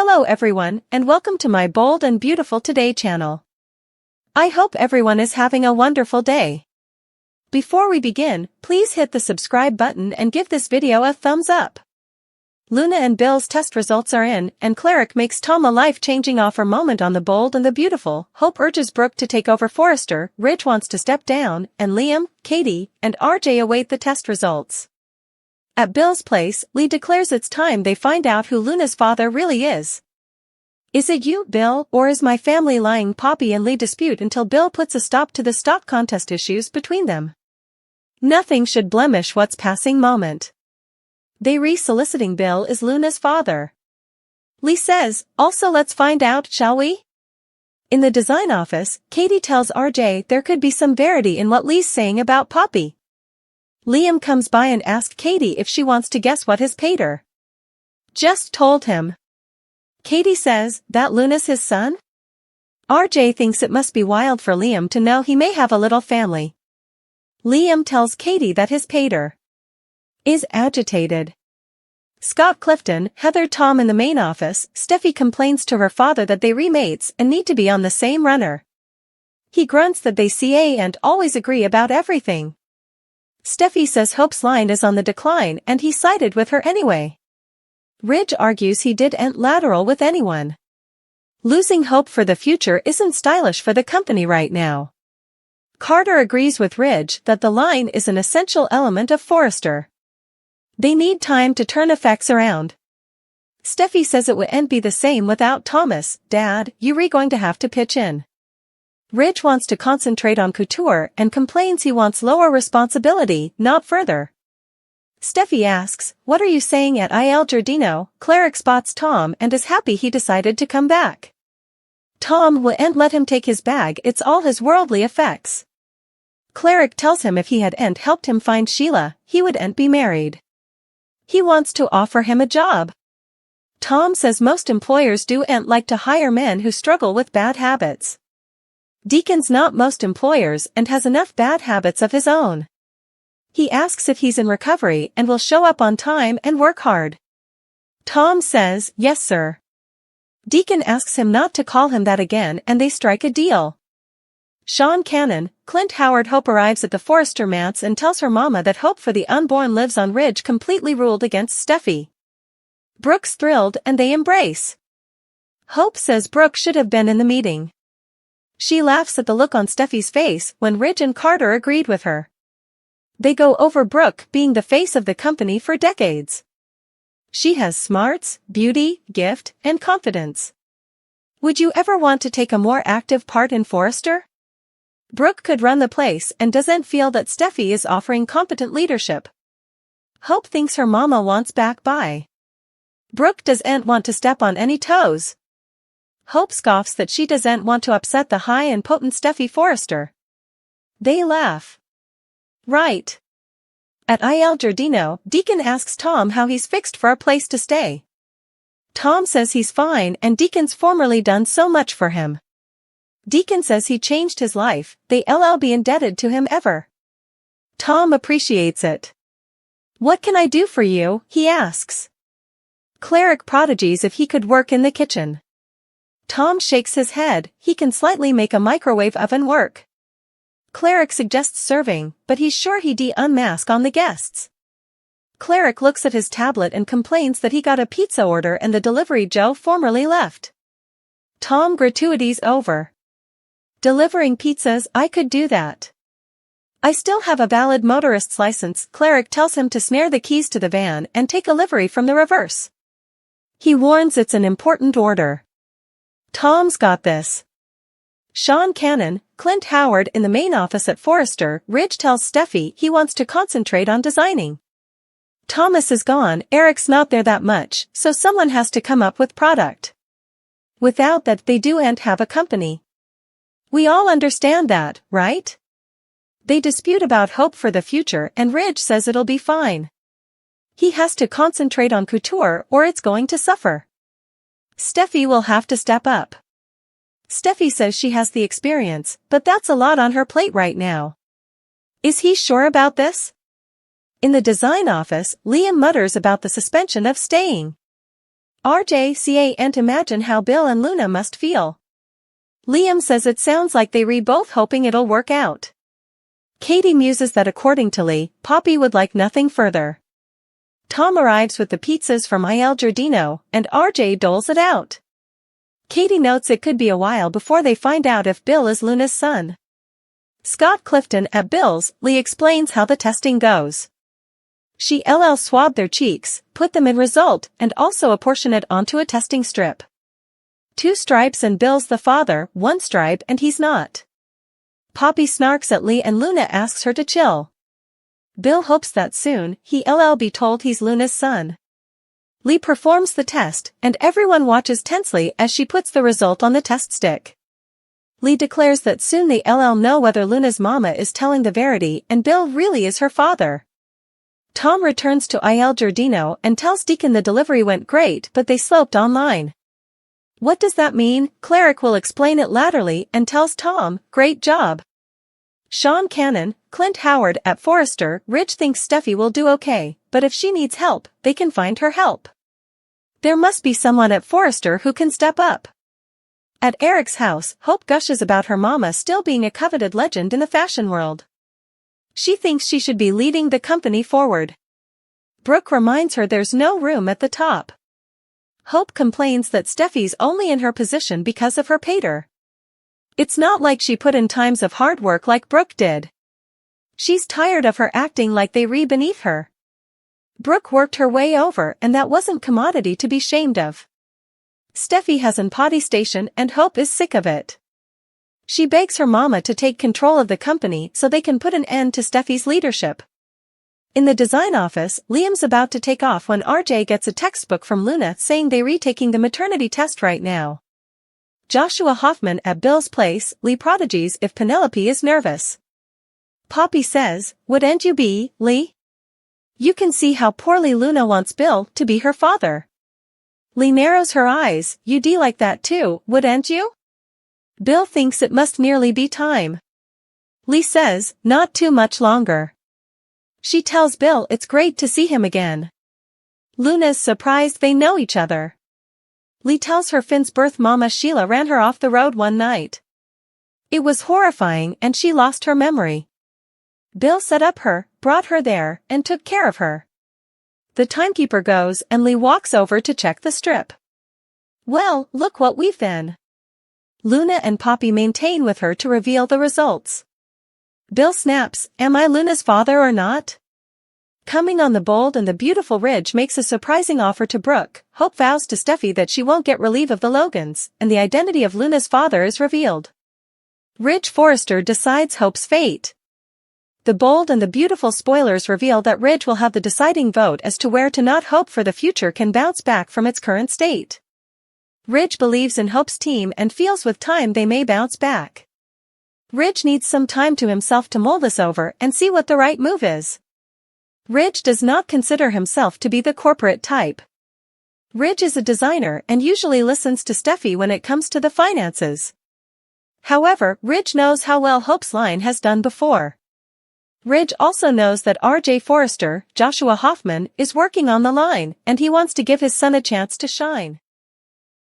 Hello everyone, and welcome to my Bold and Beautiful Today channel. I hope everyone is having a wonderful day. Before we begin, please hit the subscribe button and give this video a thumbs up. Luna and Bill's test results are in, and Cleric makes Tom a life-changing offer moment on the Bold and the Beautiful. Hope urges Brooke to take over Forrester, Ridge wants to step down, and Liam, Katie, and RJ await the test results. At Bill's place, Lee declares it's time they find out who Luna's father really is. Is it you, Bill, or is my family lying? Poppy and Lee dispute until Bill puts a stop to the stock contest issues between them. Nothing should blemish what's passing moment. They re-soliciting Bill is Luna's father. Lee says, also let's find out, shall we? In the design office, Katie tells RJ there could be some verity in what Lee's saying about Poppy. Liam comes by and asks Katie if she wants to guess what has paid her. Just told him. Katie says, that Luna's his son? RJ thinks it must be wild for Liam to know he may have a little family. Liam tells Katie that his paid her. Is agitated. Scott Clifton, Heather Tom in the main office, Steffi complains to her father that they remates and need to be on the same runner. He grunts that they CA and always agree about everything. Steffi says Hope's line is on the decline and he sided with her anyway. Ridge argues he didn't lateral with anyone. Losing hope for the future isn't stylish for the company right now. Carter agrees with Ridge that the line is an essential element of Forrester. They need time to turn effects around. Steffi says it wouldn't be the same without Thomas. Dad, you're going to have to pitch in. Ridge wants to concentrate on couture and complains he wants lower responsibility, not further. Steffi asks, what are you saying at Il Giardino? Cleric spots Tom and is happy he decided to come back. Tom wouldn't let him take his bag, it's all his worldly effects. Cleric tells him if he hadn't helped him find Sheila, he wouldn't be married. He wants to offer him a job. Tom says most employers don't like to hire men who struggle with bad habits. Deacon's not most employers and has enough bad habits of his own. He asks if he's in recovery and will show up on time and work hard. Tom says, yes sir. Deacon asks him not to call him that again and they strike a deal. Sean Cannon, Clint Howard Hope arrives at the Forrester manse and tells her mama that hope for the unborn lives on. Ridge completely ruled against Steffi. Brooke's thrilled and they embrace. Hope says Brooke should have been in the meeting. She laughs at the look on Steffi's face when Ridge and Carter agreed with her. They go over Brooke being the face of the company for decades. She has smarts, beauty, gift, and confidence. Would you ever want to take a more active part in Forrester? Brooke could run the place and doesn't feel that Steffi is offering competent leadership. Hope thinks her mama wants back by. Brooke doesn't want to step on any toes. Hope scoffs that she doesn't want to upset the high and potent Steffi Forrester. They laugh. Right. At Il Giardino, Deacon asks Tom how he's fixed for a place to stay. Tom says he's fine and Deacon's formerly done so much for him. Deacon says he changed his life, they'll be indebted to him ever. Tom appreciates it. What can I do for you? He asks. Cleric prodigies if he could work in the kitchen. Tom shakes his head, he can slightly make a microwave oven work. Cleric suggests serving, but he's sure he'd unmask on the guests. Cleric looks at his tablet and complains that he got a pizza order and the delivery Joe formerly left. Tom gratuities over. Delivering pizzas, I could do that. I still have a valid motorist's license. Cleric tells him to snare the keys to the van and take a livery from the reverse. He warns it's an important order. Tom's got this. Sean Cannon, Clint Howard in the main office at Forrester, Ridge tells Steffi he wants to concentrate on designing. Thomas is gone, Eric's not there that much, so someone has to come up with product. Without that they don't have a company. We all understand that, right? They dispute about hope for the future and Ridge says it'll be fine. He has to concentrate on couture or it's going to suffer. Steffi will have to step up. Steffi says she has the experience, but that's a lot on her plate right now. Is he sure about this? In the design office, Liam mutters about the suspension of staying. RJ can't imagine how Bill and Luna must feel. Liam says it sounds like they both hoping it'll work out. Katie muses that according to Lee, Poppy would like nothing further. Tom arrives with the pizzas from Il Giardino, and RJ doles it out. Katie notes it could be a while before they find out if Bill is Luna's son. Scott Clifton at Bill's, Lee explains how the testing goes. She swab their cheeks, put them in result, and also apportion it onto a testing strip. 2 stripes and Bill's the father, 1 stripe and he's not. Poppy snarks at Lee and Luna asks her to chill. Bill hopes that soon he'll be told he's Luna's son. Lee performs the test, and everyone watches tensely as she puts the result on the test stick. Lee declares that soon they'll know whether Luna's mama is telling the verity and Bill really is her father. Tom returns to Il Giardino and tells Deacon the delivery went great but they sloped online. What does that mean? Cleric will explain it laterally and tells Tom, great job. Sean Cannon, Clint Howard at Forrester Ridge thinks Steffi will do okay, but if she needs help, they can find her help. There must be someone at Forrester who can step up. At Eric's house, Hope gushes about her mama still being a coveted legend in the fashion world. She thinks she should be leading the company forward. Brooke reminds her there's no room at the top. Hope complains that Steffi's only in her position because of her pater. It's not like she put in times of hard work like Brooke did. She's tired of her acting like they beneath her. Brooke worked her way over and that wasn't commodity to be shamed of. Steffi has an potty station and Hope is sick of it. She begs her mama to take control of the company so they can put an end to Steffi's leadership. In the design office, Liam's about to take off when RJ gets a textbook from Luna saying they're retaking the maternity test right now. Joshua Hoffman at Bill's place, Lee prodigies if Penelope is nervous. Poppy says, wouldn't you be, Lee? You can see how poorly Luna wants Bill to be her father. Lee narrows her eyes, you'd like that too, wouldn't you? Bill thinks it must nearly be time. Lee says, not too much longer. She tells Bill it's great to see him again. Luna's surprised they know each other. Lee tells her Finn's birth mama Sheila ran her off the road one night. It was horrifying and she lost her memory. Bill set up her, brought her there, and took care of her. The timekeeper goes and Lee walks over to check the strip. Well, look what we've been. Luna and Poppy maintain with her to reveal the results. Bill snaps, am I Luna's father or not? Coming on the bold and the beautiful Ridge makes a surprising offer to Brooke. Hope vows to Steffi that she won't get relief of the Logans, and the identity of Luna's father is revealed. Ridge Forrester decides Hope's fate. The bold and the beautiful spoilers reveal that Ridge will have the deciding vote as to where to not hope for the future can bounce back from its current state. Ridge believes in Hope's team and feels with time they may bounce back. Ridge needs some time to himself to mull this over and see what the right move is. Ridge does not consider himself to be the corporate type. Ridge is a designer and usually listens to Steffi when it comes to the finances. However, Ridge knows how well Hope's line has done before. Ridge also knows that RJ Forrester, Joshua Hoffman, is working on the line, and he wants to give his son a chance to shine.